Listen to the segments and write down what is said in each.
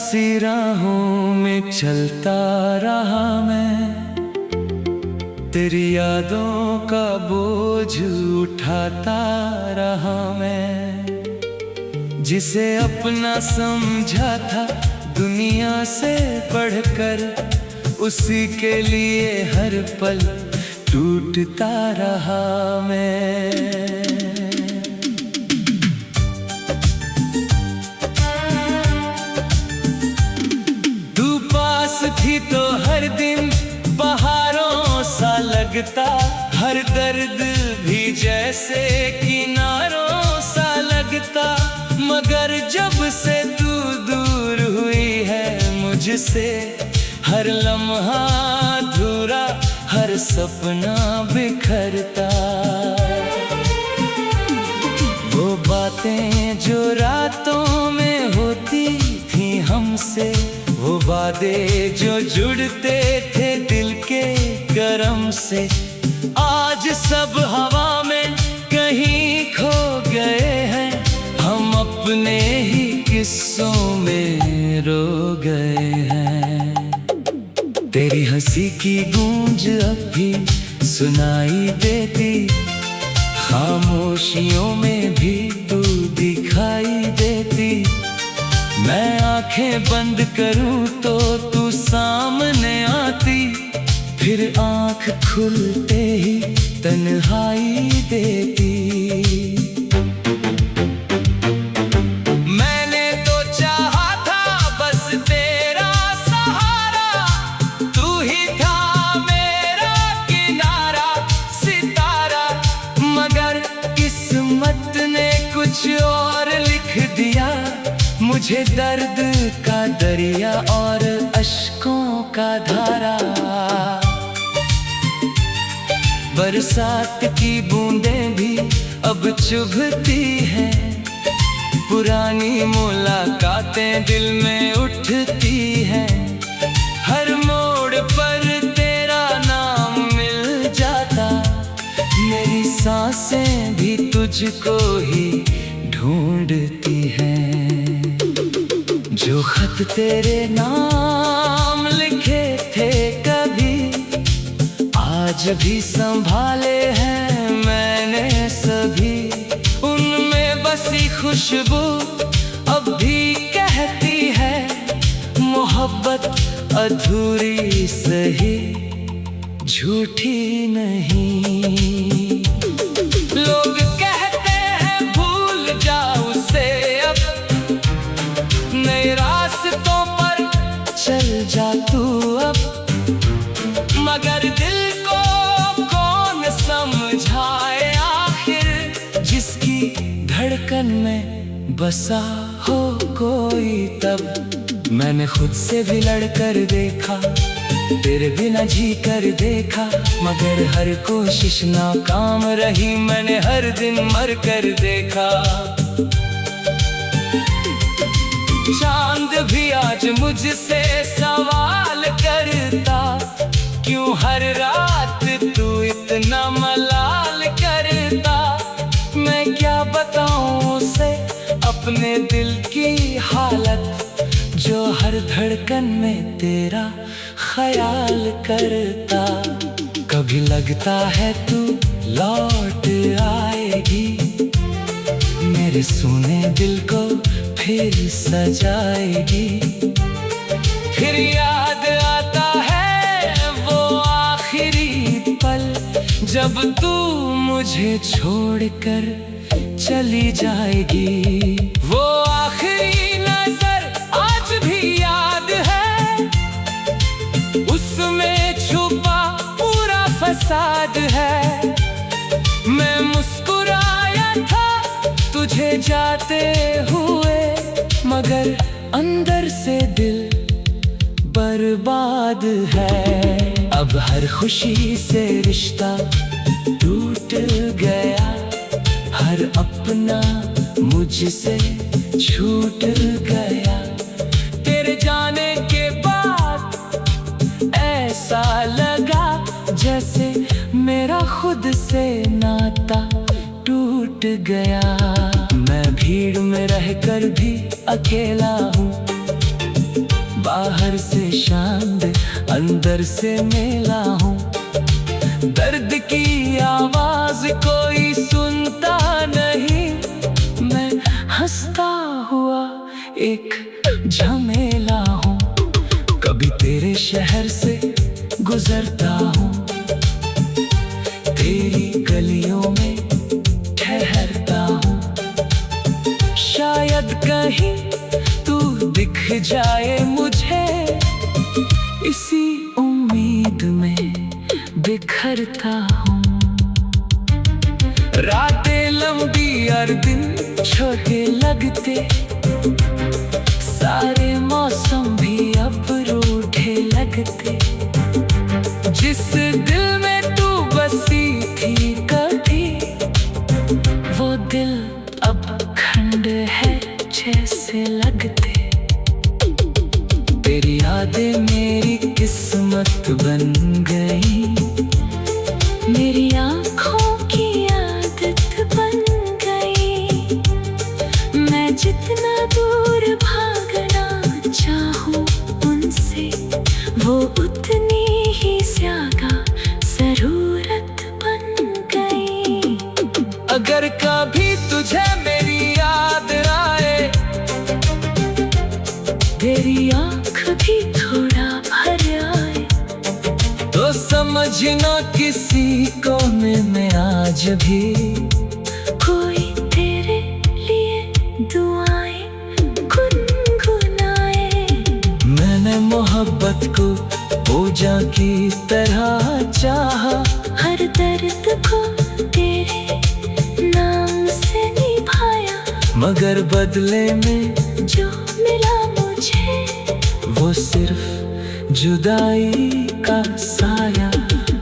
सी राहों में चलता रहा मैं, तेरी यादों का बोझ उठाता रहा मैं। जिसे अपना समझा था दुनिया से बढ़कर, उसी के लिए हर पल टूटता रहा मैं। थी तो हर दिन बहारों सा लगता, हर दर्द भी जैसे किनारों सा लगता। मगर जब से तू दूर हुई है मुझसे, हर लम्हा अधूरा, हर सपना बिखरता। वो बातें जो रातों में होती थी हमसे, वो वादे जो जुड़ते थे दिल के करम से, आज सब हवा में कहीं खो गए हैं। हम अपने ही किस्सों में रो गए हैं। तेरी हंसी की गूंज अब भी सुनाई देती, खामोशियों में भी तू दिखाई देती। मैं आंखें बंद करूं तो तू सामने आती, फिर आंख खुलते ही तन्हाई देती। मैंने तो चाहा था बस तेरा सहारा, तू ही था मेरा किनारा सितारा। मगर किस्मत ने कुछ और लिख दिया, मुझे दर्द का दरिया और अश्कों का धारा। बरसात की बूंदें भी अब चुभती हैं, पुरानी मुलाकातें दिल में उठती हैं। हर मोड़ पर तेरा नाम मिल जाता, मेरी सांसें भी तुझको ही ढूंढती हैं। जो खत तेरे नाम लिखे थे कभी, आज भी संभाले हैं मैंने सभी। उनमें बसी खुशबू अब भी कहती है, मोहब्बत अधूरी सही झूठी नहीं। लोग कहते हैं भूल जाओ उसे, अब नए रास्तों पर चल जा तू अब। मगर दिल को कौन समझाए आखिर, जिसकी धड़कन में बसा हो कोई तब। मैंने खुद से भी लड़कर देखा, तेरे बिना जी कर देखा, मगर हर कोशिश नाकाम रही। मैंने हर दिन मर कर देखा। चांद भी आज मुझसे सवाल करता, क्यों हर रात तू इतना मलाल करता। मैं क्या बताऊं उसे अपने दिल की हालत, जो हर धड़कन में तेरा ख्याल करता। कभी लगता है तू लौट आएगी, मेरे सूने दिल को फिर सजाएगी। फिर याद आता है वो आखिरी पल, जब तू मुझे छोड़कर चली जाएगी। वो आखिरी नजर आज भी याद है, उसमें छुपा पूरा फसाद है। मैं मुस्कुराया था तुझे जाते हुए, मगर अंदर से दिल बर्बाद है। अब हर खुशी से रिश्ता टूट गया, हर अपना मुझसे छूट गया। तेरे जाने के बाद ऐसा लगा जैसे मेरा खुद से नाता टूट गया। मैं भीड़ में रहकर भी अकेला हूँ, बाहर से शांत अंदर से मेला हूँ। दर्द की आवाज कोई सुनता नहीं, मैं हंसता हुआ एक झमेला हूँ। कभी तेरे शहर से गुजरता हूँ, तेरी गलियों में ठहरता हूँ। शायद कहीं तू दिख जाए मुझे, इसी उम्मीद में बिखरता हूँ। रातें लंबी और दिन छोटे लगते, सारे मौसम भी अब रूठे लगते। जिस दिल में तू बसी थी कभी, वो दिल अब खंड है जैसे लगते। तेरी यादें मेरी किस्मत बन गई, मेरी आँखों की आदत बन गई। मैं जितना दूर भागना चाहूँ उनसे, वो उतनी ही ज्यादा जरूरत बन गई। अगर कभी तुझे मेरी याद आए, तेरी आँख भी थोड़ा भर आए, तो समझना किसी कोने में आज भी कोई तेरे लिए दुआएं गुनगुनाए। मैंने मोहब्बत को पूजा की तरह चाहा, हर दर्द को तेरे नाम से निभाया। मगर बदले में जो मिला मुझे, वो सिर्फ जुदाई का साया।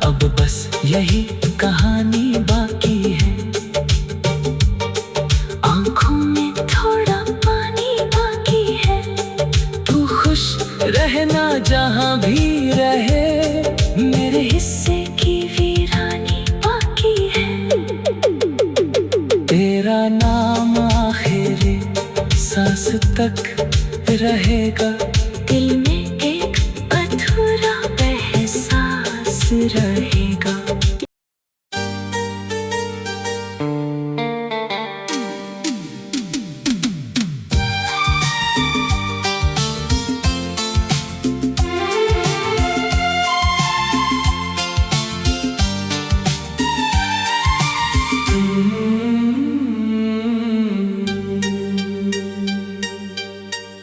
अब बस यही कहानी बाकी है, आंखों में थोड़ा पानी बाकी है। तू खुश रहना जहाँ भी रहे, मेरे हिस्से की वीरानी बाकी है। तेरा नाम आखिरी सांस तक रहेगा, दिल में एक अधूरा एहसास रहेगा।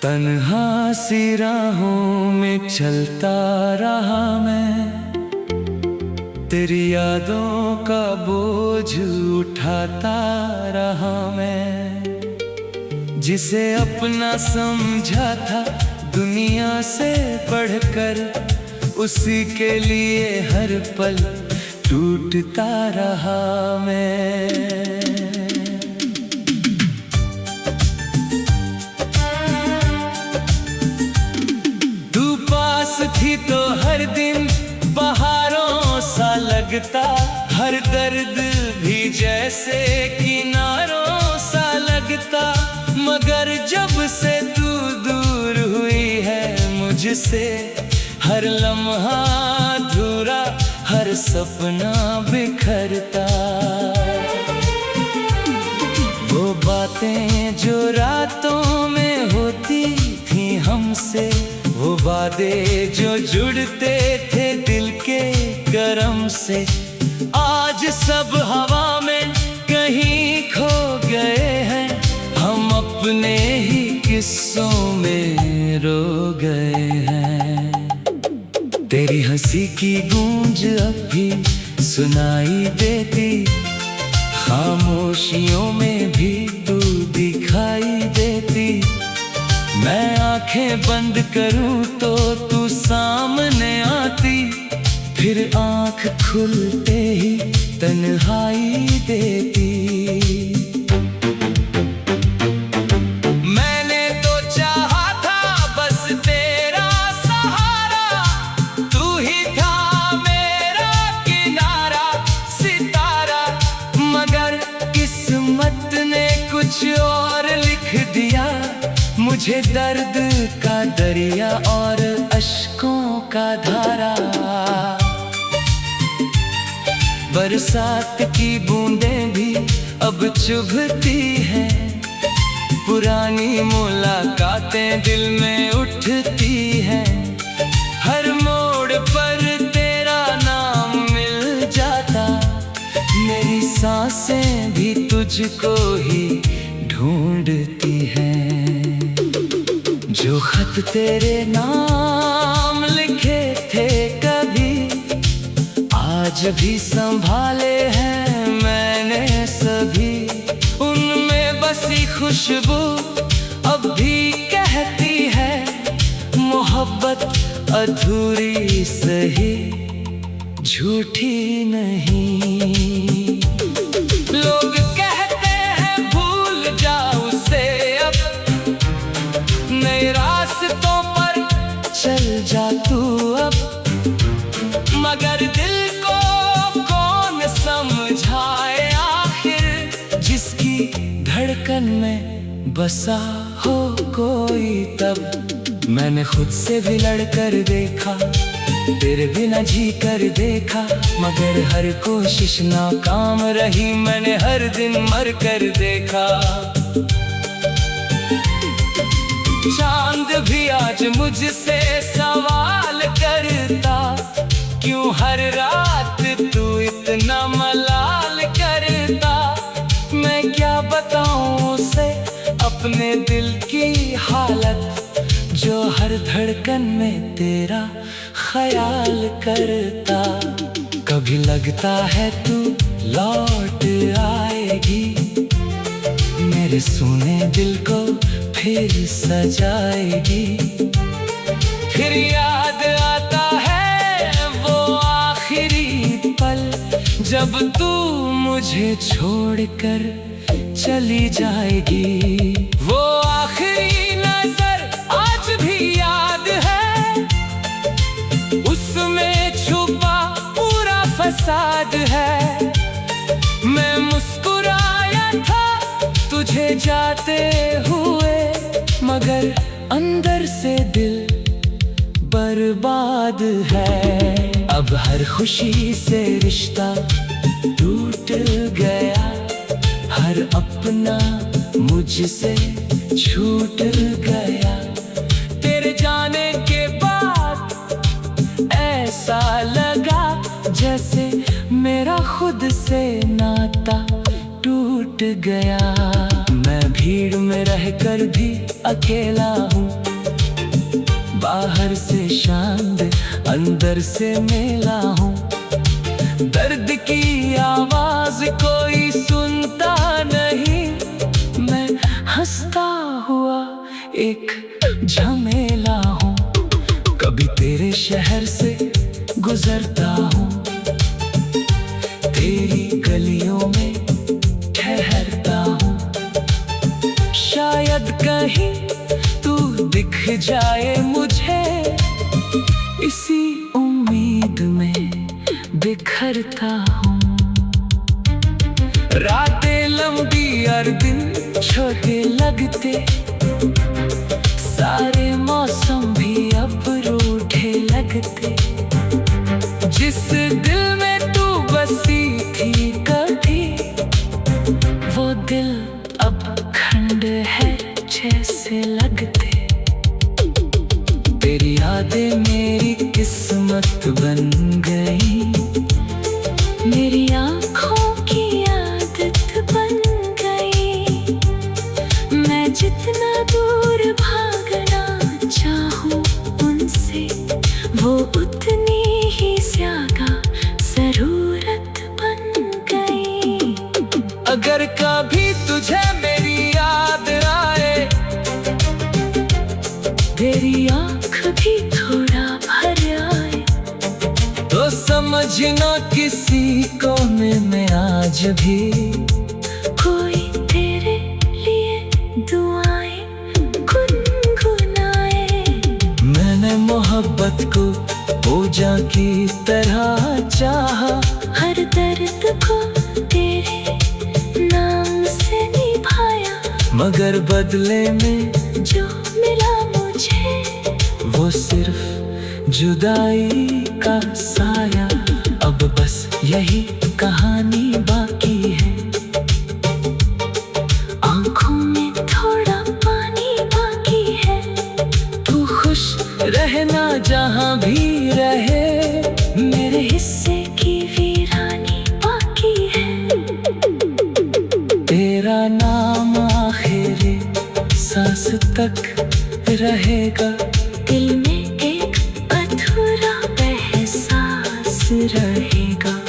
तन्हा सी राहों में चलता रहा मैं, तेरी यादों का बोझ उठाता रहा मैं। जिसे अपना समझा था दुनिया से बढ़कर, उसी के लिए हर पल टूटता रहा मैं। थी तो हर दिन बहारों सा लगता, हर दर्द भी जैसे किनारों सा लगता। मगर जब से तू दूर हुई है मुझसे, हर लम्हा अधूरा, हर सपना बिखरता। वो बातें जो रातों में होती थी हमसे, वो वादे जो जुड़ते थे दिल के गरम से, आज सब हवा में कहीं खो गए हैं। हम अपने ही किस्सों में रो गए हैं। तेरी हंसी की गूंज अब भी सुनाई देती, खामोशियों में भी तू दिखाई देती। मैं आंखें बंद करूं तो तू सामने आती, फिर आंख खुलते ही तन्हाई देती। मैंने तो चाहा था बस तेरा सहारा, तू ही था मेरा किनारा सितारा। मगर किस्मत ने कुछ और लिख दिया, मुझे दर्द का दरिया और अश्कों का धारा, बरसात की बूंदें भी अब चुभती हैं, पुरानी मुलाकातें दिल में उठती हैं। हर मोड़ पर तेरा नाम मिल जाता, मेरी सांसें भी तुझको ही ढूंढती हैं। जो खत तेरे नाम लिखे थे कभी, आज भी संभाले हैं मैंने सभी। उनमें बसी खुशबू अब भी कहती है, मोहब्बत अधूरी सही झूठी नहीं। लोग कहते हैं भूल जाओ उसे अब, नए रास्तों पर चल जा तू अब, मगर दिल को कौन समझाए आखिर, जिसकी धड़कन में बसा हो कोई तब। मैंने खुद से भी लड़ कर देखा, तेरे बिना जी कर देखा, मगर हर कोशिश नाकाम रही, मैंने हर दिन मर कर देखा। चांद भी आज मुझसे सवाल करता, क्यों हर रात तू इतना मलाल करता। मैं क्या बताऊं उसे अपने दिल की हालत, जो हर धड़कन में तेरा ख्याल करता। कभी लगता है तू लौट आएगी, मेरे सूने दिल को फिर सजाएगी। फिर याद आता है वो आखिरी पल, जब तू मुझे छोड़कर चली जाएगी। वो आखिरी नजर आज भी याद है, उसमें छुपा पूरा फसाद है। मैं मुस्कुराया था तुझे जाते हुए, मगर अंदर से दिल बर्बाद है। अब हर खुशी से रिश्ता टूट गया, हर अपना मुझसे छूट गया। तेरे जाने के बाद ऐसा लगा जैसे मेरा खुद से नाता टूट गया। मैं भीड़ में रहकर भी अकेला हूँ, बाहर से शांत अंदर से मेला हूँ। दर्द की आवाज कोई सुनता नहीं, मैं हंसता हुआ एक झमेला हूँ। कभी तेरे शहर से गुजरता हूँ, तेरी गलियों में ठहरता हूँ। शायद कहीं तू दिख जाए मुझे, इसी उम्मीद में बिखरता हूँ। रातें लंबी और दिन छोटे लगते, सारे मौसम भी अब रूठे लगते। जिस दिल में तू बसी थी कभी, वो दिल अब खंड है जैसे लगते। तेरी यादें मेरी किस्मत बन गई, मेरी आँखों की आदत बन गई। मैं जितना दूर भागना चाहूँ उनसे, वो उतनी ही ज्यादा जरूरत बन गई। अगर कभी तुझे मेरी याद आए, तेरी आँख भी थोड़ा भर आए, तो समझना किसी कोने में आज भी कोई तेरे लिए दुआएं गुनगुनाए। मैंने मोहब्बत को पूजा की तरह चाहा, हर दर्द को तेरे नाम से निभाया, मगर बदले में जो मिला मुझे, वो सिर्फ जुदाई का साया। अब बस यही कहानी बाकी है, आंखों में थोड़ा पानी बाकी है। तू खुश रहना जहां भी रहे, मेरे हिस्से की वीरानी बाकी है। तेरा नाम आखिरी सांस तक रहेगा, दिल में एक अधूरा एहसास रहेगा।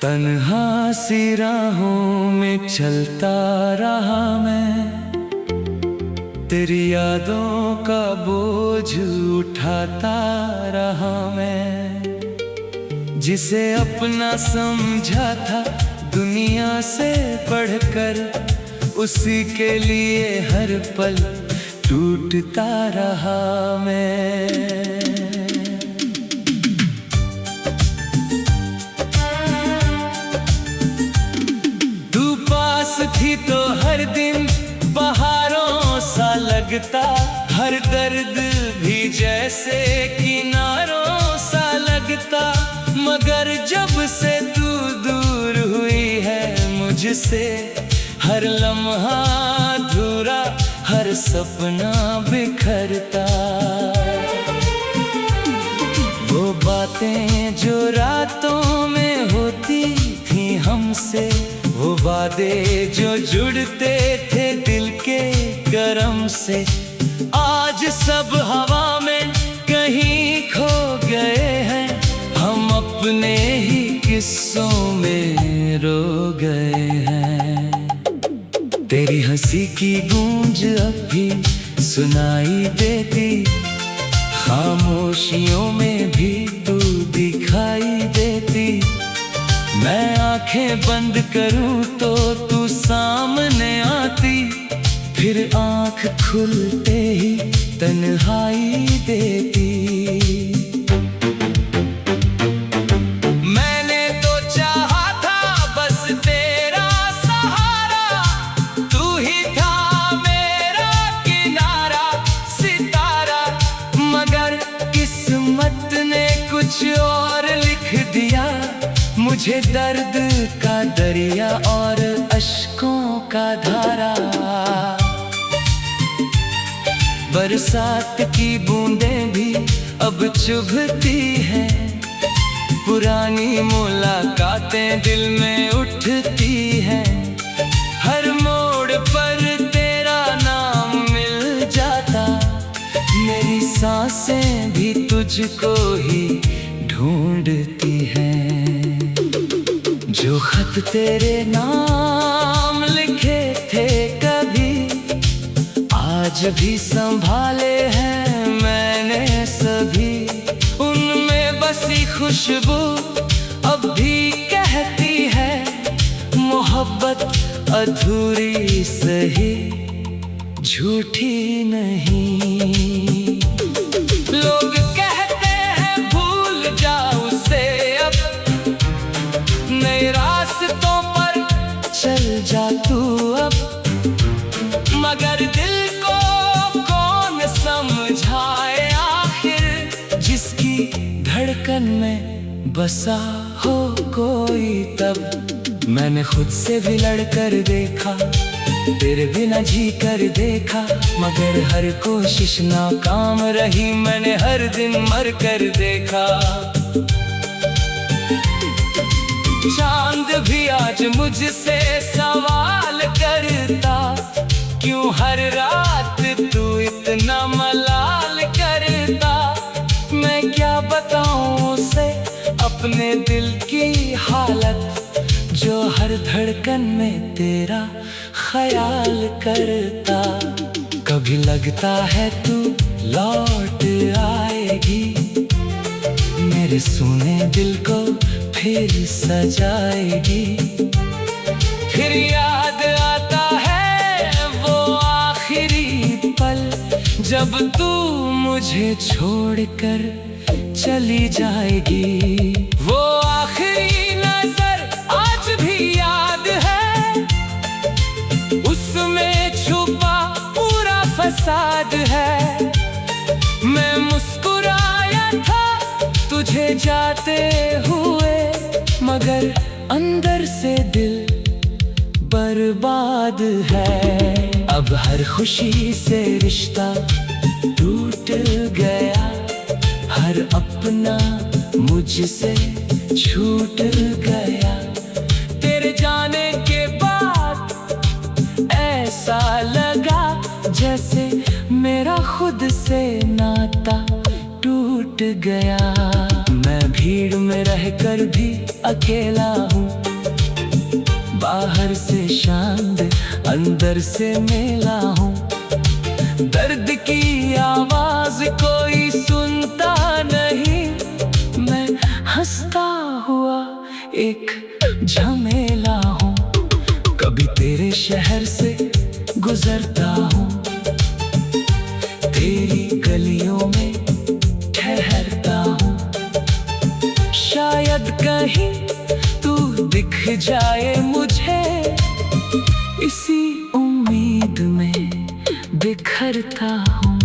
तन्हा सी राहों में चलता रहा मैं, तेरी यादों का बोझ उठाता रहा मैं। जिसे अपना समझा था दुनिया से बढ़कर, उसी के लिए हर पल टूटता रहा मैं। थी तो हर दिन बहारों सा लगता, हर दर्द भी जैसे किनारों सा लगता। मगर जब से तू दूर हुई है मुझसे, हर लम्हा अधूरा, हर सपना बिखरता। वो बातें जो रातों में होती थी हमसे, वो वादे जो जुड़ते थे दिल के गरम से, आज सब हवा में कहीं खो गए हैं। हम अपने ही किस्सों में रो गए हैं। तेरी हंसी की गूंज अब भी सुनाई देती, खामोशियों में भी तू दिखाई देती। मैं आंखें बंद करूं तो तू सामने आती, फिर आंख खुलते ही तन्हाई देती। मैंने तो चाहा था बस तेरा सहारा, तू ही था मेरा किनारा सितारा। मगर किस्मत ने कुछ और लिख दिया, मुझे दर्द का दरिया और अश्कों का धारा। बरसात की बूंदें भी अब चुभती हैं, पुरानी मुलाकातें दिल में उठती हैं। हर मोड़ पर तेरा नाम मिल जाता, मेरी सांसें भी तुझको ही ढूंढती हैं। जो खत तेरे नाम लिखे थे कभी, आज भी संभाले हैं मैंने सभी। उनमें बसी खुशबू अब भी कहती है, मोहब्बत अधूरी सही झूठी नहीं। लोग कहते हैं भूल जाओ उसे, अब नए रास्तों पर चल जा तू अब। मगर दिल को कौन समझाए आखिर, जिसकी धड़कन में बसा हो कोई तब। मैंने खुद से भी लड़ कर देखा, तेरे बिना जी कर देखा, मगर हर कोशिश नाकाम रही। मैंने हर दिन मर कर देखा। चांद भी आज मुझसे सवाल करता, क्यों हर रात तू इतना मलाल करता। मैं क्या बताऊं उसे अपने दिल की हालत, जो हर धड़कन में तेरा ख्याल करता। कभी लगता है तू लौट आएगी, मेरे सुने दिल को फिर सजाएगी। फिर याद आता है वो आखिरी पल, जब तू मुझे छोड़कर चली जाएगी। वो आखिरी नजर आज भी याद है, उसमें छुपा पूरा फसाद है। मैं मुस्कुराया था तुझे जाते हुए, मगर अंदर से दिल बर्बाद है। अब हर खुशी से रिश्ता टूट गया, हर अपना मुझसे छूट गया। तेरे जाने के बाद ऐसा लगा जैसे मेरा खुद से नाता टूट गया। मैं भीड़ में रहकर भी अकेला हूँ, बाहर से शांत अंदर से मेला हूँ। दर्द की आवाज कोई सुनता नहीं, मैं हंसता हुआ एक झमेला हूँ। कभी तेरे शहर से गुजरता हूँ, तेरी गलियों में ठहरता हूँ। शायद कहीं तू दिख जाए मुझे, इसी उम्मीद में बिखरता हूँ।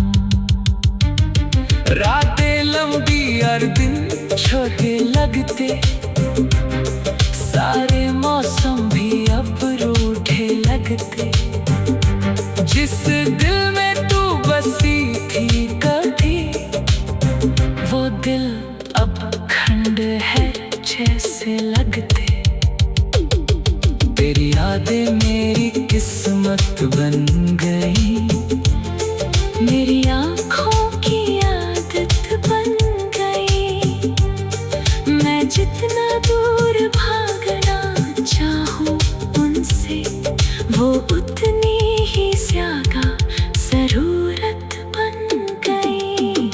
रातें लंबी और दिन छोटे लगते, सारे मौसम भी अब रूठे लगते। जिस दिल में तू बसी थी कभी, वो दिल अब खंड है जैसे लगते। तेरी यादें मेरी किस्मत बन गई, मेरी आँखों की आदत बन गई। मैं जितना दूर भागना चाहूँ उनसे, वो उतनी ही ज्यादा जरूरत बन गई।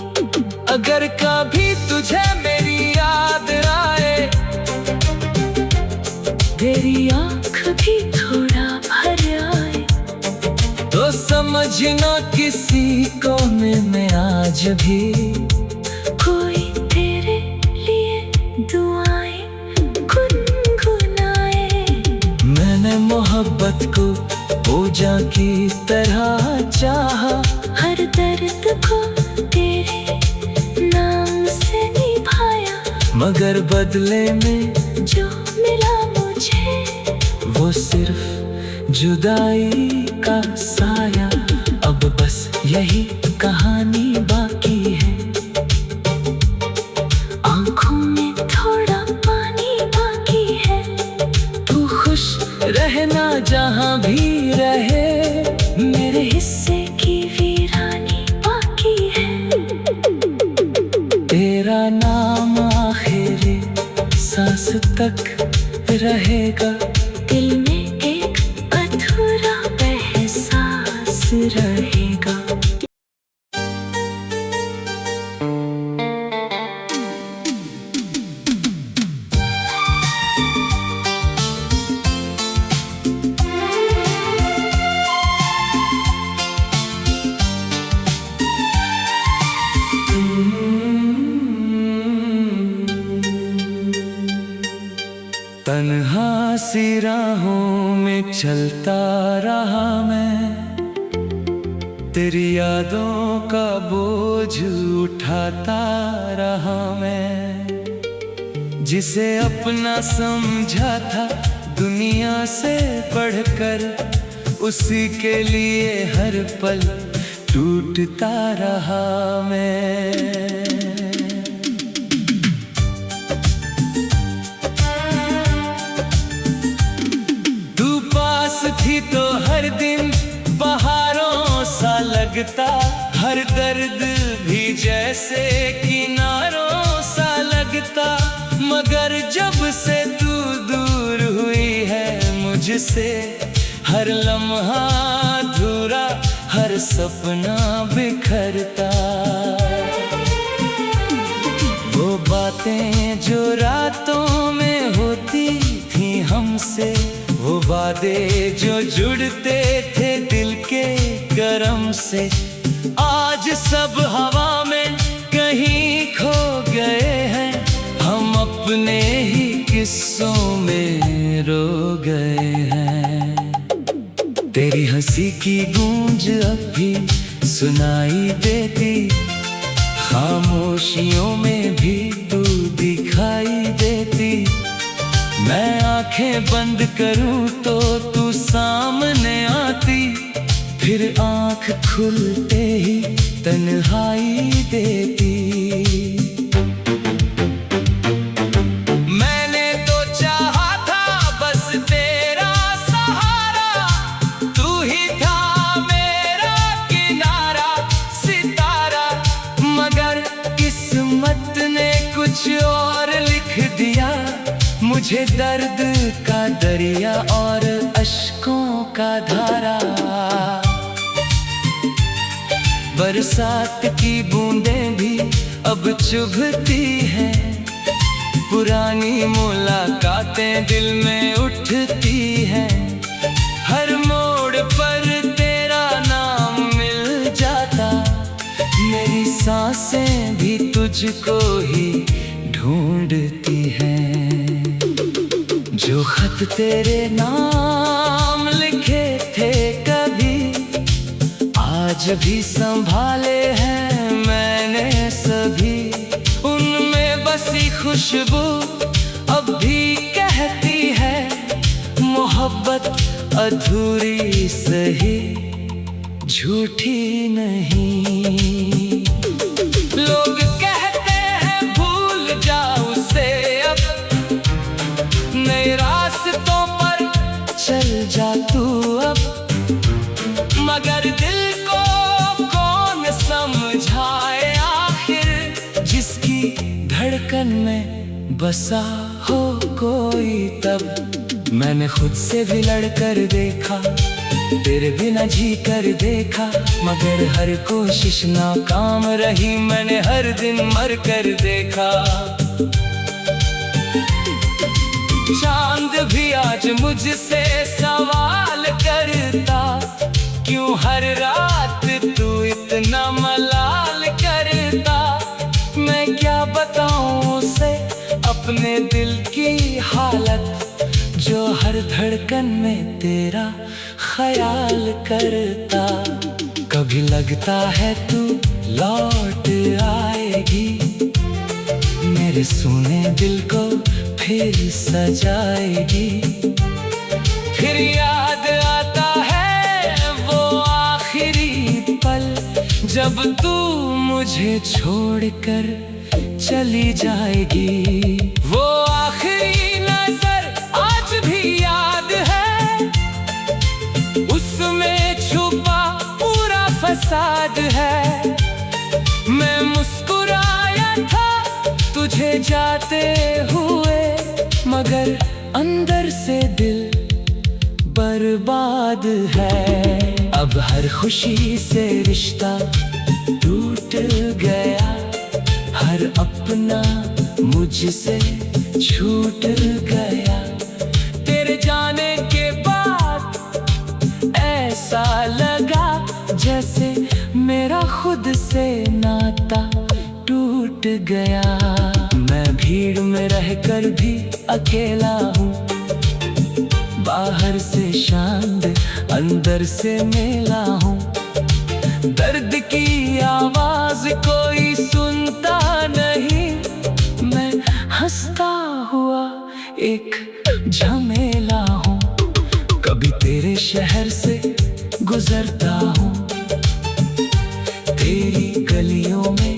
अगर कभी तुझे मेरी याद आए, तेरी आँख भी थोड़ा भर आए, तो समझना किसी कोने में आज भी कोई तेरे लिए दुआएं गुनगुनाए। मैंने मोहब्बत को पूजा की तरह चाहा, हर दर्द को तेरे नाम से निभाया। मगर बदले में जो मिला मुझे, वो सिर्फ जुदाई का साया। अब बस यही कहानी बाकी है, आंखों में थोड़ा पानी बाकी है। तू खुश रहना जहाँ भी रहे, मेरे हिस्से की वीरानी बाकी है। तेरा नाम आखिरी सांस तक रहेगा, दिल में एक अधूरा एहसास रहेगा। तन्हा सी राहों में चलता रहा मैं, तेरी यादों का बोझ उठाता रहा मैं। जिसे अपना समझा था दुनिया से बढ़कर, उसी के लिए हर पल टूटता रहा मैं। थी तो हर दिन बहारों सा लगता, हर दर्द भी जैसे किनारों सा लगता। मगर जब से तू दूर हुई है मुझसे, हर लम्हा अधूरा, हर सपना बिखरता। वो बातें जो रातों में होती थी हमसे वो वादे जो जुड़ते थे दिल के गरम से, आज सब हवा में कहीं खो गए हैं। हम अपने ही किस्सों में रो गए हैं। तेरी हंसी की गूंज अब भी सुनाई देती, खामोशियों में भी तू दिखाई देती। मैं आंखें बंद करूं तो तू सामने आती, फिर आंख खुलते ही तन्हाई देती। मैंने तो चाहा था बस तेरा सहारा, तू ही था मेरा किनारा सितारा, मगर किस्मत ने कुछ और लिख दिया। मुझे दर्द का दरिया और अश्कों का धारा, बरसात की बूंदें भी अब चुभती हैं। पुरानी मुलाकातें दिल में उठती हैं। हर मोड़ पर तेरा नाम मिल जाता, मेरी सांसें भी तुझको ही ढूंढती हैं। जो खत तेरे नाम लिखे थे कभी, आज भी संभाले हैं मैंने सभी। उनमें बसी खुशबू अब भी कहती है, मोहब्बत अधूरी सही झूठी नहीं। लोग कहते हैं भूल जा उसे अब, नए रास्तों पर चल जा तू अब, मगर दिल को कौन समझाए आखिर, जिसकी धड़कन में बसा हो कोई तब। मैंने खुद से भी लड़ कर देखा, तेरे बिना जी कर देखा, मगर हर कोशिश नाकाम रही। मैंने हर दिन मर कर देखा। चांद भी आज मुझसे सवाल करता, क्यों हर रात तू इतना मलाल करता। मैं क्या बताऊं उसे अपने दिल की हालत, जो हर धड़कन में तेरा ख्याल करता। कभी लगता है तू लौट आएगी, मेरे सुने दिल को फिर सजाएगी। फिर याद आता है वो आखिरी पल, जब तू मुझे छोड़कर चली जाएगी। वो आखिरी नजर आज भी याद है, उसमें छुपा पूरा फसाद है। मैं मुस्कुराया था तुझे जाते हुए, मगर अंदर से दिल बर्बाद है। अब हर खुशी से रिश्ता टूट गया, हर अपना मुझसे छूट गया। तेरे जाने के बाद ऐसा लगा जैसे मेरा खुद से नाता टूट गया। मैं भीड़ में रहकर भी अकेला हूँ, बाहर से शांत अंदर से मेला हूँ। दर्द की आवाज कोई सुनता नहीं, मैं हंसता हुआ एक झमेला हूँ। कभी तेरे शहर से गुजरता हूँ, तेरी गलियों में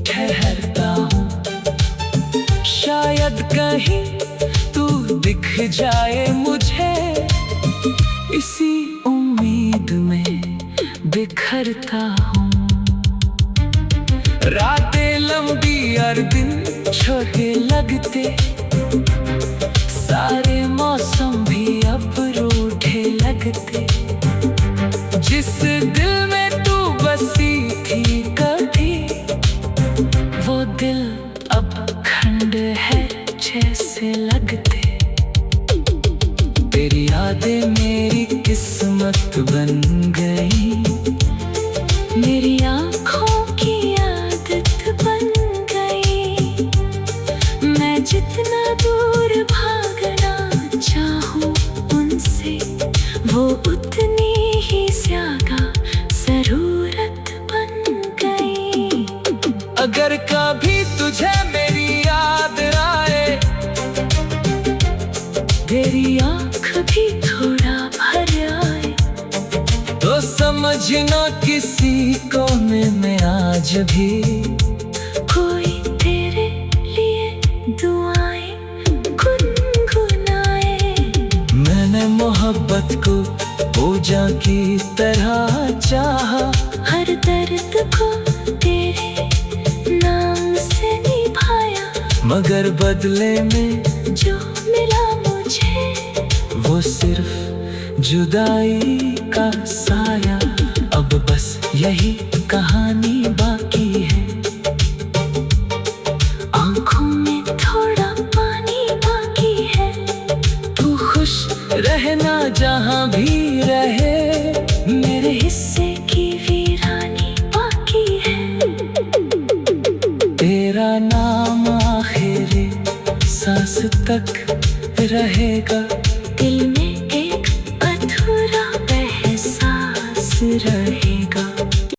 ठहरता हूँ। शायद कहीं तू दिख जाए मुझे, इसी उम्मीद में बिखरता हूँ। रातें लंबी और दिन छोटे लगते, सारे मौसम भी अब रूठे लगते। जिस दिल में तू बसी थी कभी, वो दिल अब खंड है जैसे लगते। अगर कभी तुझे मेरी याद आए, तेरी आँख भी थोड़ा भर आए, तो समझना किसी कोने में आज भी कोई तेरे लिए दुआएं गुनगुनाए। मैंने मोहब्बत को पूजा की तरह चाहा, हर दर्द को तेरे नाम से निभाया, मगर बदले में जो मिला मुझे वो सिर्फ जुदाई का साया। अब बस यही कहानी बाकी है, आँखों में थोड़ा पानी बाकी है। तू खुश रहना जहाँ भी रहे, मेरे हिस्से की वीरानी बाकी है। तेरा नाम आखिरी सांस तक रहेगा।